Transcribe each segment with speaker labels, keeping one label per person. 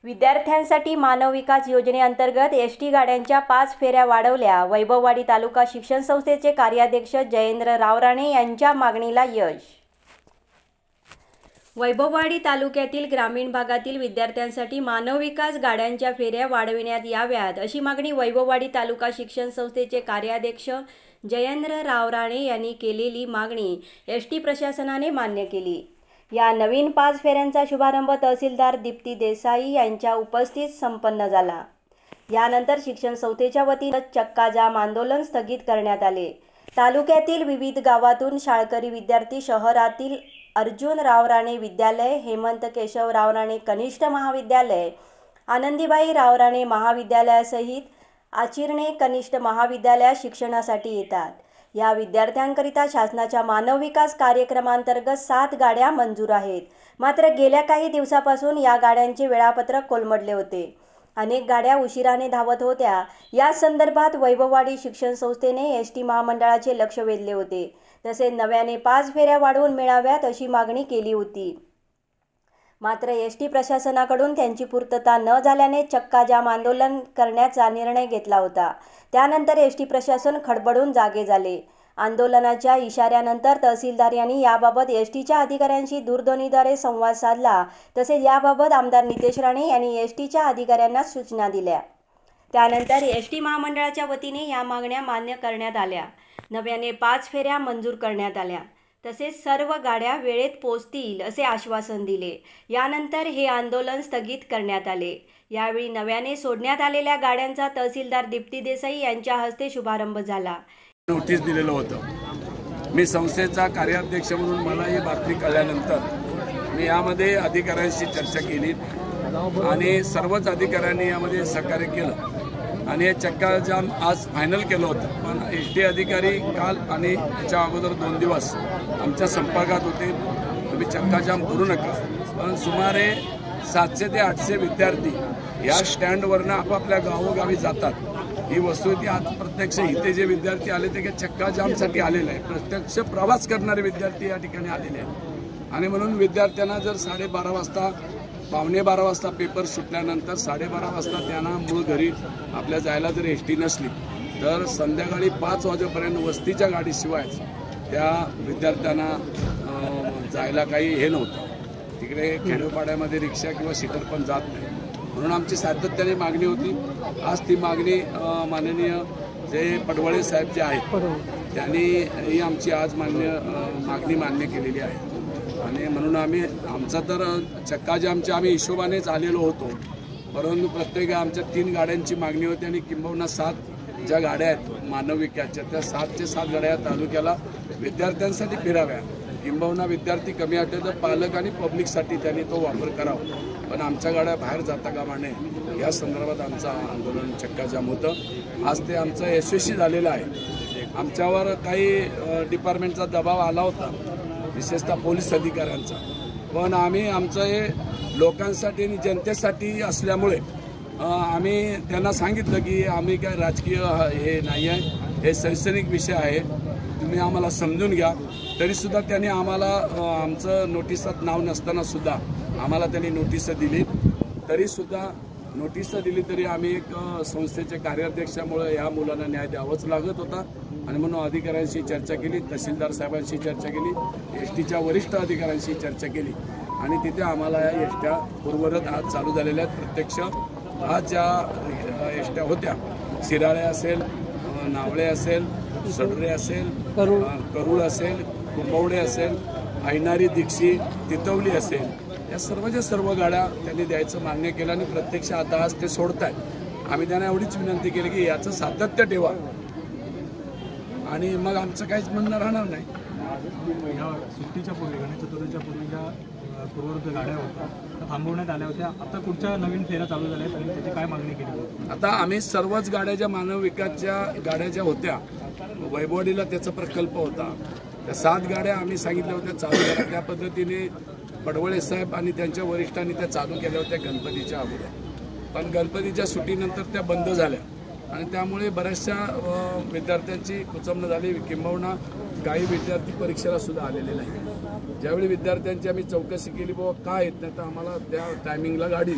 Speaker 1: विद्यार्थ्यांसाठी मानव विकास योजनेअंतर्गत एसटी गाड्यांच्या 5 फेऱ्या वाढवल्या। वैभववाडी तालुका शिक्षण संस्थेचे कार्याध्यक्ष जयेंद्र रावराणे यांच्या मागणीला यश। वैभववाडी तालुक्यातील ग्रामीण भागातील विद्यार्थ्यांसाठी मानव विकास गाड्यांच्या फेऱ्या वाढविण्यात याव्यात अशी मागणी वैभववाडी तालुका शिक्षण संस्थेचे कार्याध्यक्ष जयेंद्र रावराणे यांनी केलेली मागणी एसटी प्रशासनाने मान्य केली। या नवीन 5 फेऱ्यांचा शुभारंभ तहसीलदार दीप्ती देसाई यांच्या उपस्थितीत संपन्न झाला। यानंतर शिक्षण संस्थेच्या वतीने चक्का जाम आंदोलन स्थगित करण्यात आले। तालुक्यातील विविध गावातून शाळकरी विद्यार्थी शहरातील अर्जुन रावराणे विद्यालय, हेमंत केशव रावराणे कनिष्ठ महाविद्यालय, आनंदीबाई रावराणे महाविद्यालयासहित आचिरणे कनिष्ठ महाविद्यालयात शिक्षणासाठी येतात। या विद्यार्थ्यांकरिता शासनाच्या मानव विकास कार्यक्रमांतर्गत 7 गाड्या मंजूर आहेत। मात्र गेल्या काही दिवसापासून या गाड्यांचे वेळापत्रक कोलमडले होते। अनेक गाड्या उशिराने धावत होत्या। या संदर्भात वैभववाडी शिक्षण संस्थेने एसटी महामंडळाचे लक्ष वेधले होते। तसेच नव्याने 5 फेऱ्या वाढवून मिळाव्यात अशी मागणी केली होती। मात्र एसटी प्रशासनाकडून त्यांची पूर्तता न झाल्याने चक्का जाम आंदोलन करण्याचा निर्णय घेतला होता। त्यानंतर एसटी प्रशासन खडबडून जागे झाले। आंदोलनाच्या इशाऱ्यानंतर तहसीलदार यांनी याबाबत एसटीच्या अधिकाऱ्यांशी दूरध्वनीद्वारे संवाद साधला। तसेच याबाबत आमदार नितेश राणे यांनी एसटीच्या अधिकाऱ्यांना सूचना दिल्या। त्यानंतर एसटी महामंडळाच्या वतीने या मागण्या मान्य करण्यात आल्या। नव्याने 5 फेऱ्या मंजूर करण्यात आल्या। तसेच सर्व गाड्या वेळेत पोहोचतील असे आश्वासन दिले। यानंतर हे आंदोलन स्थगित करण्यात आले। यावेळी नव्याने सोडण्यात आलेल्या गाड्यांचा तहसीलदार दीप्ती देसाई यांच्या हस्ते शुभारंभ झाला।
Speaker 2: नोटीस दिलेलं होतं। मी संस्थेचा कार्याध्यक्ष म्हणून मला ही बातमी कळल्यानंतर मी यामध्ये अधिकाऱ्यांशी चर्चा केली आणि सर्वच अधिकाऱ्यांनी यामध्ये सहकार्य केलं आणि हे चक्का जाम आज फायनल केलं होतं। पण एसटी अधिकारी काल आणि याच्या अगोदर 2 दिवस आमच्या संपर्कात होते, तुम्ही चक्का जाम करू नका। पण सुमारे 700 ते 800 विद्यार्थी या स्टँडवरनं आपापल्या गावोगावी जातात। ही वस्तुस्थिती आज प्रत्यक्ष इथे जे विद्यार्थी आले ते चक्का जामसाठी आलेले आहे, प्रत्यक्ष प्रवास करणारे विद्यार्थी या ठिकाणी आलेले आहेत। आणि म्हणून विद्यार्थ्यांना जर 12:30 वाजता 11:15 वाजता पेपर सुटल्यानंतर 12:30 वाजता त्यांना मूळ घरी आपल्या जायला जर एसटी नसली तर संध्याकाळी 5 वाजेपर्यंत वस्तीच्या गाडीशिवाय त्या विद्यार्थ्यांना जायला काही हे नव्हतं। तिकडे खेडोपाड्यामध्ये रिक्षा किंवा सीटर पण जात नाही। म्हणून आमची सातत्याने मागणी होती। आज ती मागणी माननीय जे पडवळे साहेब जे आहेत त्यांनी ही आमची आज मागणी मान्य केलेली आहे। आणि म्हणून आमचा तर चक्का जामच्या आम्ही हिशोबानेच आलेलो होतो, परंतु प्रत्येक आमच्या 3 गाड्यांची मागणी होती आणि किंबहुना 7 ज्या गाड्या आहेत मानव विकासच्या त्या 7च्या 7 गाड्या तालुक्याला विद्यार्थ्यांसाठी फिराव्या। किंबहुना विद्यार्थी कमी असले तर पालक आणि पब्लिकसाठी त्यांनी तो वापर करावा, पण आमच्या गाड्या बाहेर जाता कामा नये या संदर्भात आमचं आंदोलन चक्का जाम होतं। आज ते आमचं यशस्वी झालेलं आहे। आमच्यावर काही डिपार्टमेंटचा दबाव आला होता, विशेषतः पोलीस अधिकाऱ्यांचा, पण आम्ही आमचं हे लोकांसाठी आणि जनतेसाठी असल्यामुळे आम्ही त्यांना सांगितलं की आम्ही काय राजकीय हे नाही आहे, हे शैक्षणिक विषय आहे, तुम्ही आम्हाला समजून घ्या। तरीसुद्धा त्यांनी आम्हाला आमचं नोटिसात नाव नसताना सुद्धा आम्हाला त्यांनी नोटीस दिली, तरी आम्ही एक संस्थेचे कार्याध्यक्षामुळे या मुलांना न्याय द्यावाच लागत होता। आणि म्हणून अधिकाऱ्यांशी चर्चा केली, तहसीलदार साहेबांशी चर्चा केली, एसटीच्या वरिष्ठ अधिकाऱ्यांशी चर्चा केली आणि तिथे आम्हाला या एसट्या पूर्वरत आज चालू झालेल्या आहेत। प्रत्यक्ष आज ज्या एसट्या होत्या शिराळे असेल, नावळे असेल, सडरे असेल, करूळ असेल, कुंभवडे असेल, ऐनारी दीक्षी, तितवली असेल, या सर्वच्या सर्व गाड्या त्यांनी द्यायचं मान्य केलं आणि प्रत्यक्ष आता आज ते सोडत आहेत। आम्ही त्यांना एवढीच विनंती केली की याचं सातत्य ठेवा आणि मग आमचं काहीच म्हणणं राहणार नाही।
Speaker 3: या सुट्टीच्या पूर्वी गणेश चतुर्थीच्या पूर्वी ज्या पूर्ववत गाड्या होत्या त्या थांबवण्यात आल्या होत्या, आता कुठच्या नवीन फेऱ्या चालू झाल्या आहेत आणि त्याची काय मागणी केली होती?
Speaker 2: आता आम्ही सर्वच गाड्या ज्या मानव विकासच्या गाड्या ज्या होत्या, वैभववाडीला त्याचा प्रकल्प होता, त्या 7 गाड्या आम्ही सांगितल्या होत्या चालू करा। त्या पद्धतीने पडवळे साहेब आणि त्यांच्या वरिष्ठांनी त्या चालू केल्या होत्या गणपतीच्या अगोदर, पण गणपतीच्या सुट्टीनंतर त्या बंद झाल्या आणि त्यामुळे बऱ्याचशा विद्यार्थ्यांची कुचंबना झाली। किंबहुना काही विद्यार्थी परीक्षेला सुद्धा आलेले नाही। ज्यावेळी विद्यार्थ्यांची आम्ही चौकशी केली बाबा का येत नाही, तर आम्हाला त्या टायमिंगला गाडी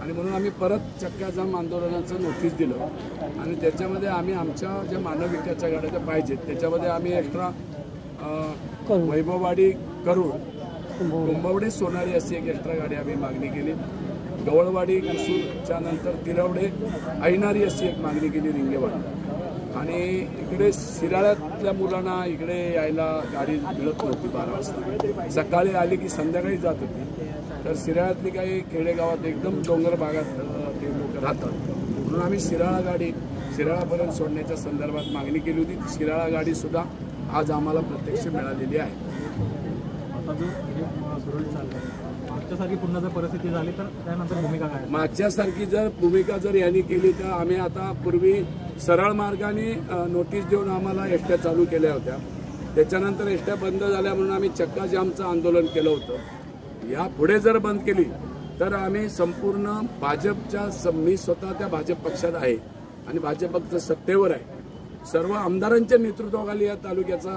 Speaker 2: आणि म्हणून आम्ही परत चक्का जाम आंदोलनाचं नोटीस दिलं आणि त्याच्यामध्ये आम्ही आमच्या ज्या मानव विकासच्या गाड्या ज्या पाहिजेत त्याच्यामध्ये आम्ही एक्स्ट्रा वैभववाडी करूड कुंभवडे सोनारी अशी एक एक्स्ट्रा गाडी आम्ही मागणी केली. गवळवाडी कुसूरच्या नंतर तिरवडे ऐनारी अशी एक मागणी केली रिंगेवाडी. आणि इकडे शिराळ्यातल्या मुलांना इकडे यायला गाडी मिळत नव्हती 12 वाजता. सकाळी आली की संध्याकाळी जात होती. तर शिराळ्यातली काही खेडेगावात एकदम डोंगर भागात ते लोक राहतात म्हणून आम्ही शिराळा गाडी शिराळापर्यंत सोडण्याच्या संदर्भात मागणी केली होती. शिराळा गाडीसुद्धा आज आम्हाला प्रत्यक्ष मिळालेली आहे.
Speaker 3: आता जो सुरळीत चालला मागच्यासारखी पुन्हा जर परिस्थिती झाली तर त्यानंतर भूमिका काय?
Speaker 2: मागच्यासारखी जर भूमिका जर यांनी केली तर आम्ही आता पूर्वी सरळ मार्गाने नोटीस देऊन आम्हाला एसट्या चालू केल्या होत्या. त्याच्यानंतर एसट्या बंद झाल्या म्हणून आम्ही चक्का जामचं आंदोलन केलं होतं. या पुढे जर बंद केली तर आम्ही संपूर्ण भाजपच्या मी स्वतः त्या भाजप पक्षात आहे आणि भाजप पक्ष सत्तेवर आहे. सर्व आमदारांच्या नेतृत्वाखाली या तालुक्याचा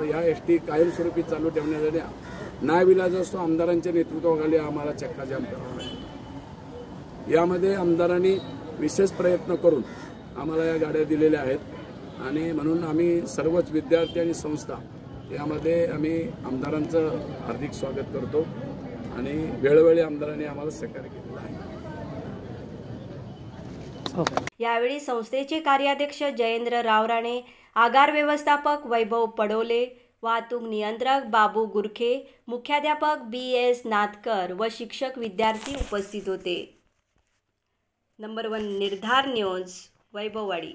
Speaker 2: ह्या एसटी कायमस्वरूपी चालू ठेवण्यासाठी न्यायविलाज असतो. आमदारांच्या नेतृत्वाखाली आम्हाला चक्का जाम करावा लागेल. यामध्ये आमदारांनी विशेष प्रयत्न करून आम्हाला या गाड्या दिलेल्या आहेत आणि म्हणून आम्ही सर्वच विद्यार्थी आणि संस्था यामध्ये आम्ही आमदारांचं हार्दिक स्वागत करतो आणि वेळोवेळी आमदारांनी आम्हाला सहकार्य केलेलं आहे.
Speaker 1: यावेळी संस्थेचे कार्याध्यक्ष जयेंद्र रावराणे, आगार व्यवस्थापक वैभव पडोले, वाहतूक नियंत्रक बाबू गुरखे, मुख्याध्यापक BS नाथकर व शिक्षक विद्यार्थी उपस्थित होते. नंबर 1 निर्धार न्यूज वैभववाडी.